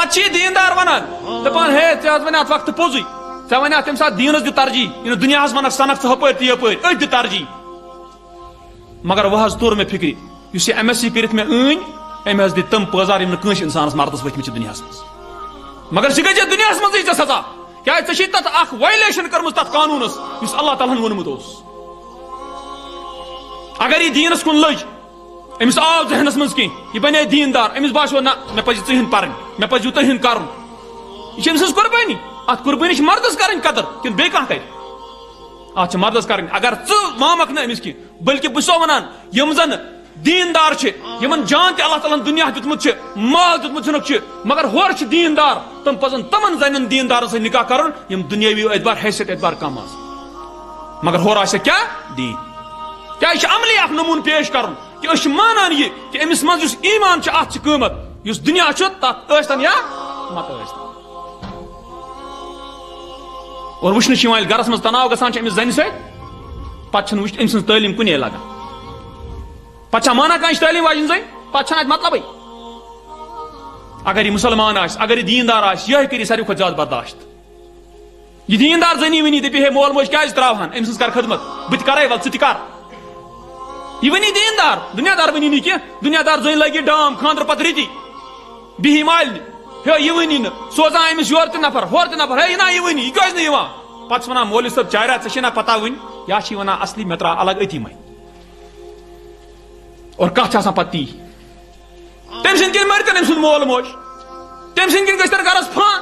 پتہ دیندار ونان دپان ہے ژےٚ ون ات وقت پوزی ژےٚ ون ات تمہ سات دینس د ترجیح یہ دنیا ونک سنک ژٕ ہپٲرۍ تہٕ یپٲرۍ أتھۍ د ترجیح مگر وہ حظ توٚر مےٚ فکرِ یُس یہ MSc کٔرِتھ مےٚ أنۍ أمۍ حظ دِتۍ تِم پٲزار یِم نہٕ کٲنٛسہِ اِنسانس مردس ؤتھمٕتۍ چھِ دُنیاہس منٛز مگر سُہ گژھِ دُنیاہس منٛزٕے ژےٚ سزا کیٛازِ ژےٚ چھُے تتھ اکھ وایلیشن کٔرمٕژ تتھ قانوٗنس یُس اللہ تعالیٰ ہن ووٚنمُت اوس اگر یہ دینس کُن لٔج أمِس آو ذہنس منٛز کینٛہہ یہِ بنے دیندار أمِس باسیو نہ مےٚ پزِ ژٕ ہُنٛد پرٕنۍ مےٚ پزِ تُہۍ ہُنٛد کرُن یہ چھِ أمۍ سٕنٛز قۄربٲنی اتھ قۄربٲنی چھِ مردس کرٕنۍ قدر کِنہٕ بیٚیہِ کانٛہہ کرِ اتھ چھِ مردس کرٕنۍ اگر ژٕ مامکھ نہٕ أمِس کینٛہہ بلکہِ بہٕ چھُسو ونان یِم زن دیندار چھِ یمن جان تہِ اللہ تعالیٰ ہن دُنیا دیُتمُت چھُ مال دیُتمُت چھُنکھ چھُ مگر ہورٕ چھِ دیندار تِم پزن تمن زنٮ۪ن دیندارن سۭتۍ نکاح کرُن یِم دُنیٲوی اعتبار حیثیت اعتبار کم آسن مگر ہورٕ آسہِ کیٛاہ دیٖن کیٛاہ یہِ چھُ عملی اکھ نموٗنہٕ پیش کرُن کہ أسۍ چھِ مانان یہِ کہ أمِس منٛز یُس ایٖمان چھُ اتھ چھُ قۭمت یُس دُنیا چھُ تتھ ٲسۍتن یا مت ٲسۍتن اور وٕچھنہٕ چھُ یِوان ییٚلہِ گرس منٛز تناو گژھان چھُ أمِس زنہِ سۭتۍ پتہٕ چھُنہٕ أمۍ سٕنٛز تعلیٖم کُنے لگان پتہٕ چھا مانان کانٛہہ تعلیٖم واجیٚنۍ زٔنۍ پتہٕ چھنہٕ اتہِ مطلبٕے اگر یہ مسلمان آسہِ اگر یہ دیندار آسہِ یِہوٚے کٔرِ ساروی کھۄتہٕ زیادٕ برداشت یہ دیندار زٔنی ؤنی دپہِ ہے مول موج کیٛازِ تراوہن أمۍ سٕنٛز کر خدمت بہٕ تہِ کرے ول ژٕ تہِ کر یہ ونی دیندار دنیا دار ونی نہٕ کینٛہہ دنیا دار زٔنۍ لگی ڈام خاندر پتہٕ رٔتی بِہی مالنہِ ہے یہ ونی نہٕ سوزان أمِس یورٕ تہِ نفر ہورٕ تہِ نفر ہے نہ یہ ونی یہ کیٛازِ نہٕ یِوان پتہٕ چھُ ونان مولوی صٲب چاریا ژےٚ چھے نا پتہ وٕنۍ یا چھِ ونان اصلی مےٚ تراو الگ أتی مے اور کتھ چھِ آسان پتہٕ تی تٔمۍ سٕنٛدۍ کِنۍ مٔرۍتن أمۍ سُنٛد مول موج تٔمۍ سٕنٛدۍ کِنۍ گژھِ تن گرس فان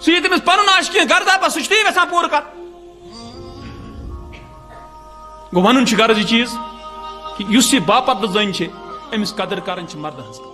سُہ یہِ تٔمِس پنُن آسہِ کینٛہہ گرداپا سُہ چھُ تی یژھان پوٗرٕ کر گوٚو ونُن چھُ غرض یہِ چیٖز کہ یُس یہِ باپردٕ زٔنۍ چھِ أمِس قدر کرٕنۍ چھِ مردٕ ہٕنٛز